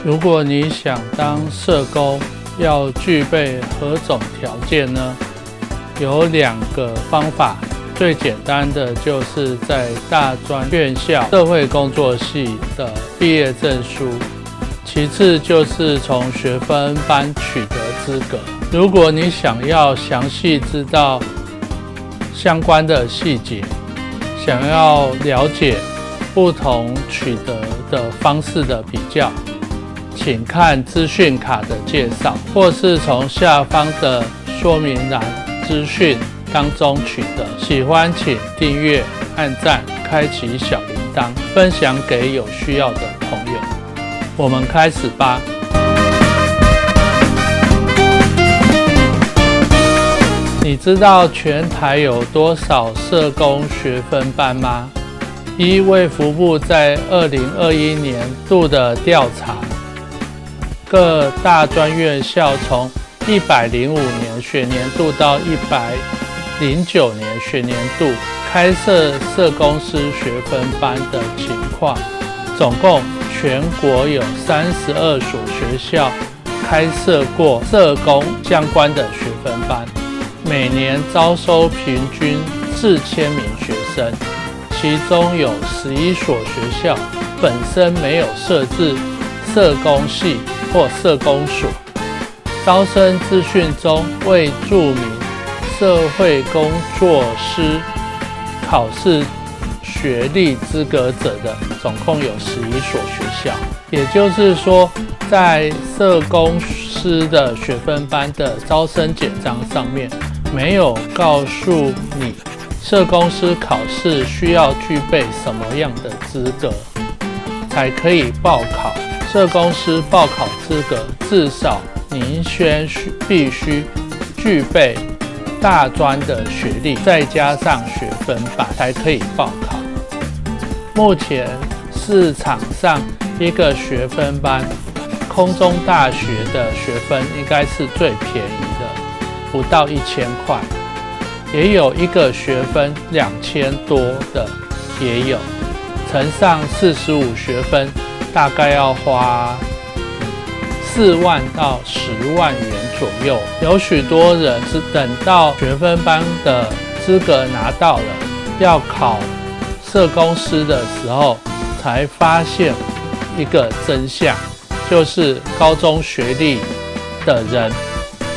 如果你想当社工，要具备何种条件呢？有2个方法。最简单的就是在大专院校社会工作系的毕业证书，其次就是从学分班取得资格。如果你想要详细知道相关的细节，想要了解不同取得的方式的比较，请看资讯卡的介绍，或是从下方的说明栏资讯当中取得。喜欢请订阅、按赞、开启小铃铛，分享给有需要的朋友。我们开始吧。你知道全台有多少社工学分班吗？依卫福部在2021年度的调查，各大专院校从105年学年度到109年学年度开设社工师学分班的情况，总共全国有32所学校开设过社工相关的学分班，每年招收平均4000名学生，其中有11所学校本身没有设置社工系或社工所。招生资讯中未注明社会工作师考试学历资格者的总共有11所学校。也就是说，在社工师的学分班的招生简章上面没有告诉你社工师考试需要具备什么样的资格才可以报考。社工师报考资格至少您必须具备大专的学历，再加上学分班才可以报考。目前市场上一个学分班，空中大学的学分应该是最便宜的，不到1000块，也有一个学分2000多的也有，乘上45学分，大概要花4万到10万元左右。有许多人是等到学分班的资格拿到了，要考社工师的时候，才发现一个真相，就是高中学历的人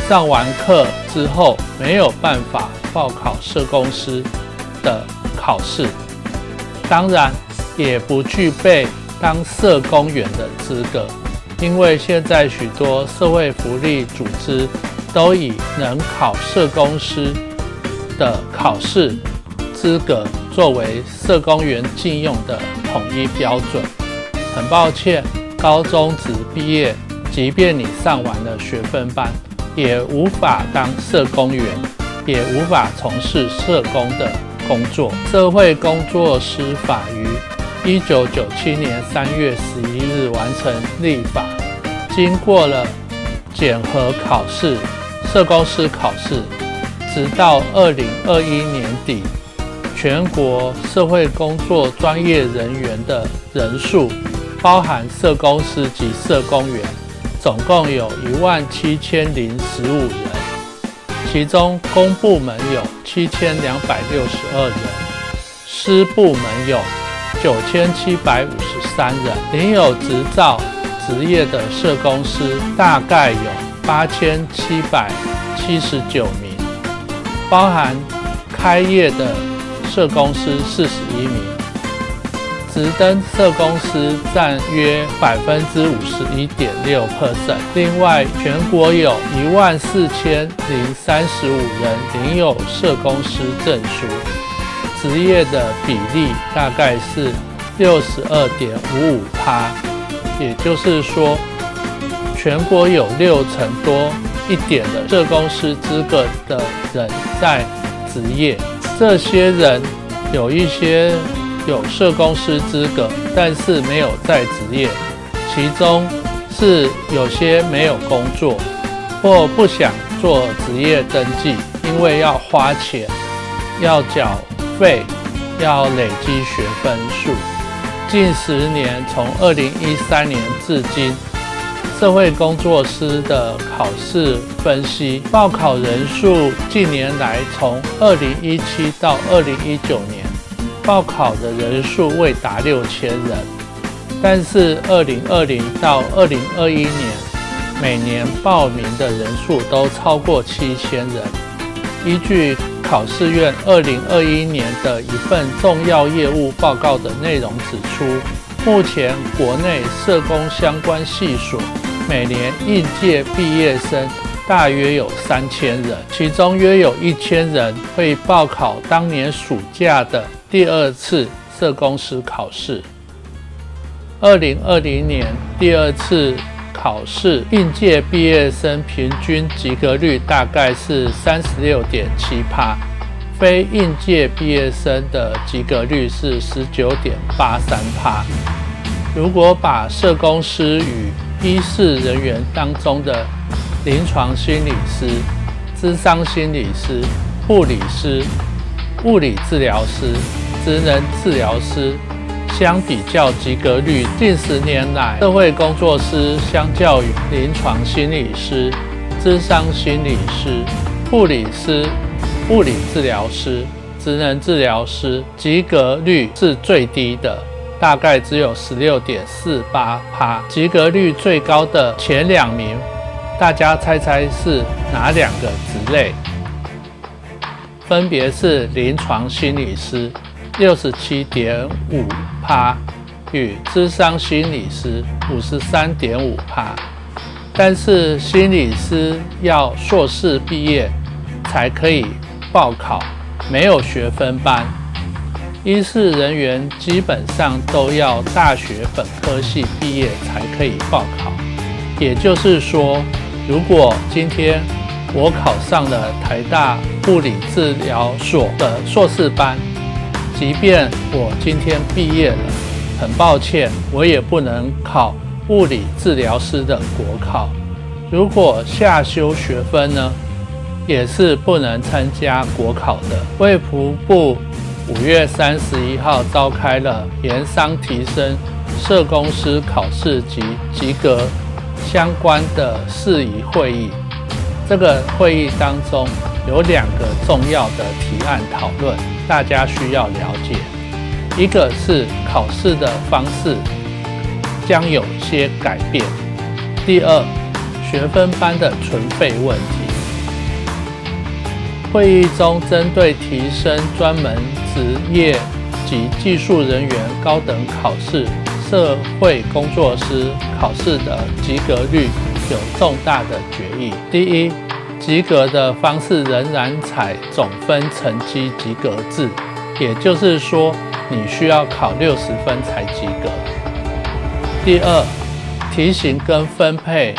上完课之后没有办法报考社工师的考试，当然也不具备当社工员的资格。因为现在许多社会福利组织都以能考社工师的考试资格作为社工员聘用的统一标准。很抱歉，高中职毕业，即便你上完了学分班，也无法当社工员，也无法从事社工的工作。社会工作师法于1997年3月11日完成立法，经过了检核考试、社工师考试，直到2021年底，全国社会工作专业人员的人数，包含社工师及社工员，总共有17015人，其中公部门有7262人，私部门有9753人，领有执照职业的社工师大概有8779名，包含开业的社工师41名，直登社工师占约51.6%。另外，全国有14035人领有社工师证书，职业的比例大概是62.55%，也就是说，全国有60%多一点的社工师资格的人在职业。这些人有一些有社工师资格，但是没有在职业，其中是有些没有工作或不想做职业登记，因为要花钱，要缴费，要累积学分数。近10年，从2013年至今，社会工作师的考试分析，报考人数近年来从2017到2019年报考的人数未达6000人，但是2020到2021年每年报名的人数都超过7000人。依据考试院2021年的一份重要业务报告的内容指出，目前国内社工相关系所每年应届毕业生大约有3000人，其中约有1000人会报考当年暑假的第2次社工师考试。2020年第2次考试应届毕业生平均及格率大概是36.7%，非应届毕业生的及格率是19.83%。如果把社工师与医事人员当中的临床心理师、諮商心理师、护理师、物理治疗师、职能治疗师相比较及格率，近10年来，社会工作师相较于临床心理师、諮商心理师、护理师、物理治疗师、职能治疗师及格率是最低的，大概只有16.48%。及格率最高的前2名，大家猜猜是哪2个职类？分别是临床心理师67.5%与諮商心理师53.5%。但是心理师要硕士毕业才可以报考，没有学分班。医事人员基本上都要大学本科系毕业才可以报考。也就是说，如果今天我考上了台大物理治疗所的硕士班，即便我今天毕业了，很抱歉，我也不能考物理治疗师的国考。如果下修学分呢，也是不能参加国考的。卫福部5月31号召开了研商提升社工师考试及及格相关的事宜会议。这个会议当中有2个重要的提案讨论，大家需要了解。一个是考试的方式将有些改变。第2，学分班的存废问题。会议中针对提升专门职业及技术人员高等考试社会工作师考试的及格率有重大的决议。第一，及格的方式仍然采总分成绩及格制，也就是说你需要考60分才及格。第2，题型跟分配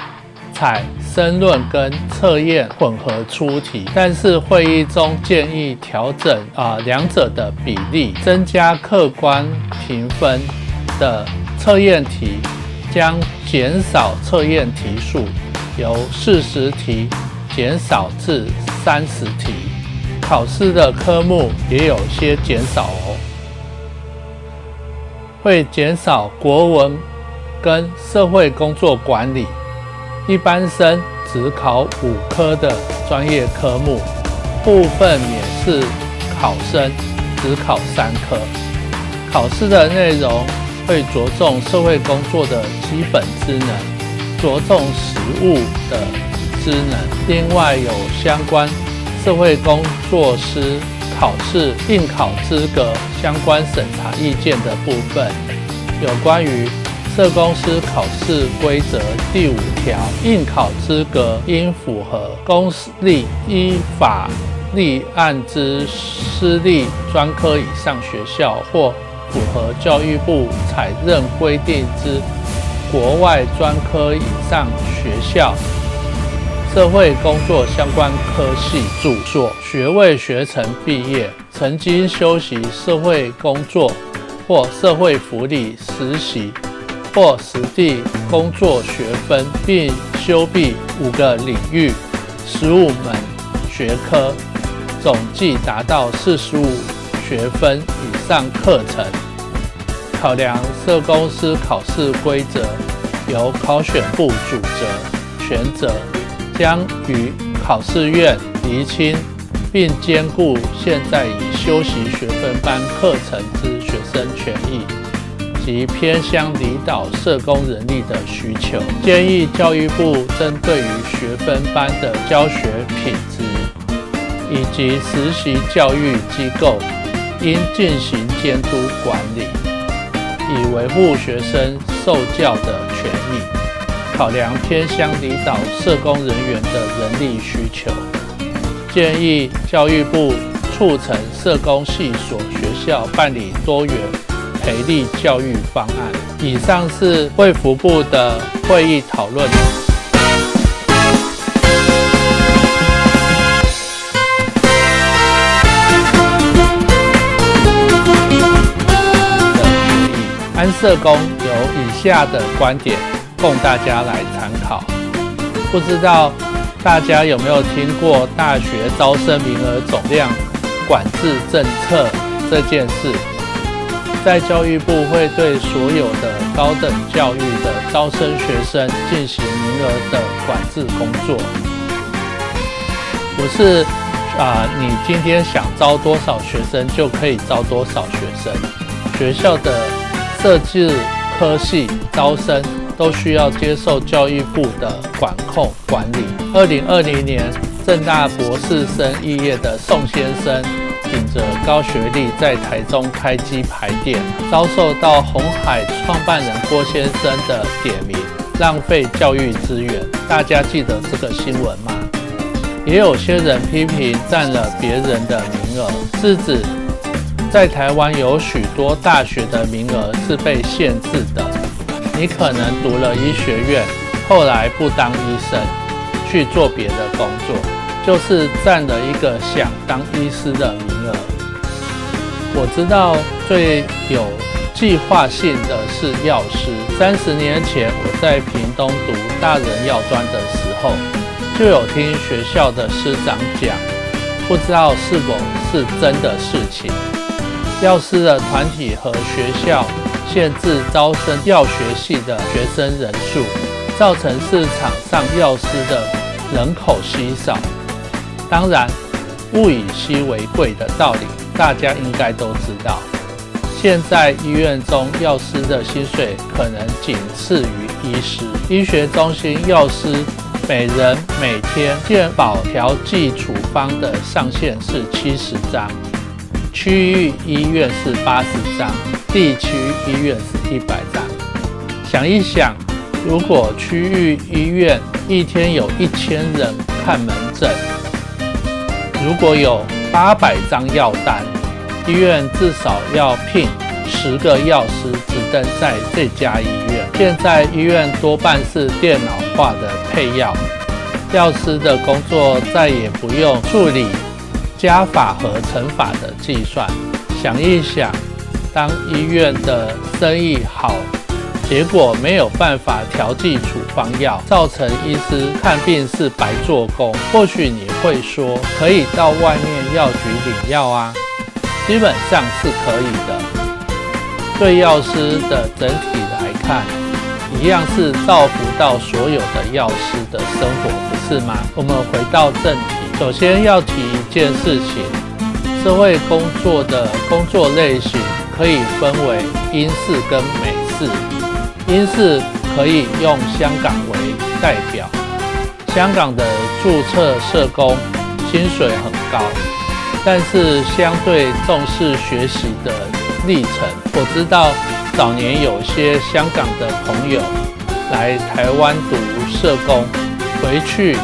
采申论跟测验混合出题，但是会议中建议调整2者的比例，增加客观评分的测验题，将减少测验题数，由40题减少至30题。考试的科目也有些减少哦，会减少国文跟社会工作管理。一般生只考5科的专业科目，部分免试考生只考3科。考试的内容会着重社会工作的基本知能，着重实务的知能。另外有相关社会工作师考试应考资格相关审查意见的部分，有关于社工师考试规则第5条，应考资格应符合公立依法立案之私立专科以上学校，或符合教育部采认规定之国外专科以上学校社会工作相关科系著作，学位学程毕业，曾经修习社会工作或社会福利实习或实地工作学分，并修毕5个领域15门学科，总计达到45学分以上课程。考量社工师考试规则由考选部主责权责，将与考试院厘清并兼顾现在已修习学分班课程之学生权益及偏乡离岛社工人力的需求，建议教育部针对于学分班的教学品质以及实习教育机构应进行监督管理，以维护学生受教的权益，考量偏乡离岛社工人员的人力需求，建议教育部促成社工系所学校办理多元培力教育方案。以上是卫福部的会议讨论。安社工有以下的观点供大家来参考。不知道大家有没有听过大学招生名额总量管制政策这件事？在教育部会对所有的高等教育的招生学生进行名额的管制工作。不是你今天想招多少学生就可以招多少学生。学校的设置科系招生都需要接受教育部的管控管理。2020年，政大博士生肄业的宋先生，顶着高学历在台中开鸡排店，遭受到鸿海创办人郭先生的点名，浪费教育资源。大家记得这个新闻吗？也有些人批评占了别人的名额，是指在台湾有许多大学的名额是被限制的。你可能读了医学院，后来不当医生，去做别的工作，就是占了一个想当医师的名额。我知道最有计划性的是药师。30年前我在屏东读大人药专的时候，就有听学校的师长讲，不知道是否是真的事情。药师的团体和学校限制招生药学系的学生人数，造成市场上药师的人口稀少。当然，物以稀为贵的道理，大家应该都知道。现在医院中药师的薪水可能仅次于医师。医学中心药师每人每天健保调剂处方的上限是70张。区域医院是80张，地区医院是100张。想一想，如果区域医院一天有1000人看门诊，如果有800张药单，医院至少要聘10个药师只登在这家医院。现在医院多半是电脑化的配药，药师的工作再也不用处理加法和乘法的计算。想一想，当医院的生意好，结果没有办法调剂处方药，造成医师看病是白做工，或许你会说，可以到外面药局领药啊，基本上是可以的。对药师的整体来看，一样是造福到所有的药师的生活，不是吗？我们回到正题，首先要提一件事情，社会工作的工作类型可以分为英式跟美式。英式可以用香港为代表，香港的注册社工薪水很高，但是相对重视学习的历程。我知道早年有些香港的朋友来台湾读社工，回去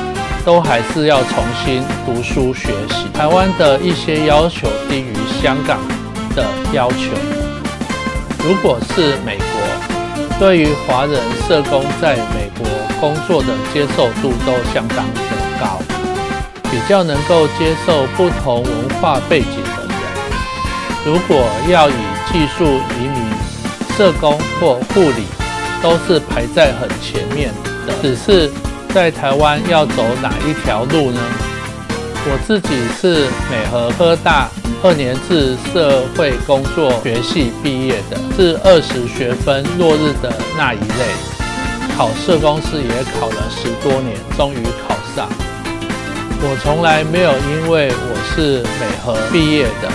都还是要重新读书学习。台湾的一些要求低于香港的要求。如果是美国，对于华人社工在美国工作的接受度都相当的高，比较能够接受不同文化背景的人。如果要以技术移民、社工或护理，都是排在很前面的。只是在台湾要走哪一条路呢？我自己是美和科大2年制社会工作学系毕业的，是20学分落日的那一类。考社工师也考了10多年，终于考上。我从来没有因为我是美和毕业的，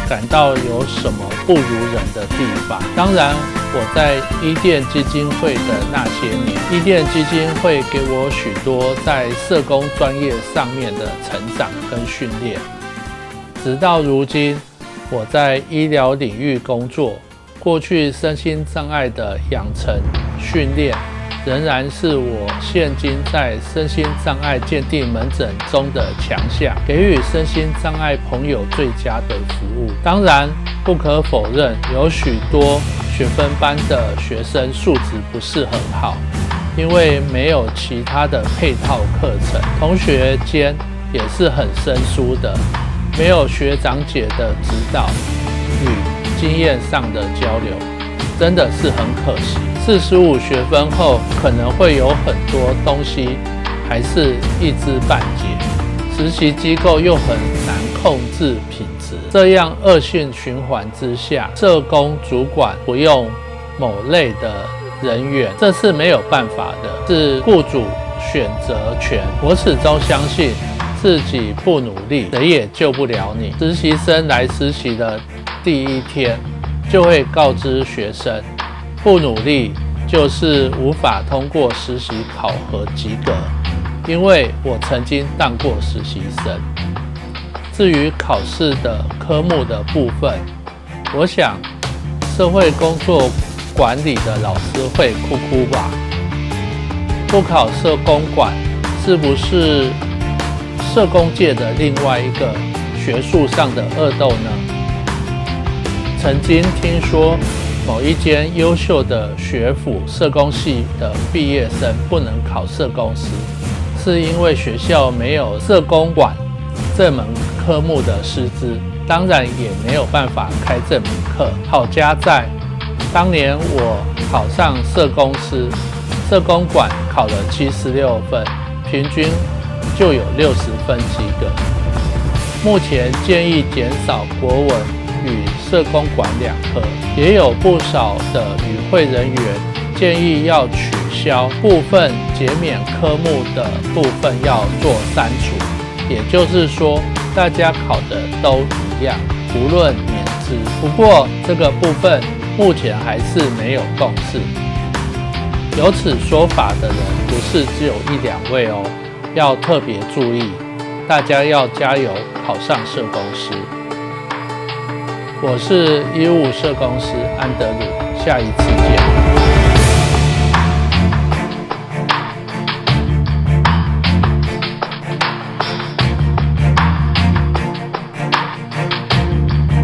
感到有什么不如人的地方。当然，我在伊甸基金会的那些年，伊甸基金会给我许多在社工专业上面的成长跟训练。直到如今，我在医疗领域工作，过去身心障碍的养成训练，仍然是我现今在身心障碍鉴定门诊中的强项，给予身心障碍朋友最佳的服务。当然，不可否认，有许多学分班的学生素质不是很好，因为没有其他的配套课程，同学间也是很生疏的，没有学长姐的指导与经验上的交流，真的是很可惜。45学分后，可能会有很多东西还是一知半解，实习机构又很难控制品质，这样恶性循环之下，社工主管不用某类的人员，这是没有办法的，是雇主选择权。我始终相信，自己不努力，谁也救不了你。实习生来实习的第一天，就会告知学生，不努力就是无法通过实习考核及格，因为我曾经当过实习生。至于考试的科目的部分，我想社会工作管理的老师会哭哭吧。不考社工管，是不是社工界的另外一个学术上的恶斗呢？曾经听说某一间优秀的学府社工系的毕业生不能考社工师，是因为学校没有社工管这门科目的师资，当然也没有办法开这门课。好家在当年我考上社工师，社工管考了76分，平均就有60分及格。目前建议减少国文与社工管2科，也有不少的与会人员建议要取消部分减免科目的部分要做删除，也就是说大家考的都一样，无论年资。不过这个部分目前还是没有共识。有此说法的人不是只有1-2位哦，要特别注意，大家要加油考上社工师。我是医务社工师安德鲁，下一次见。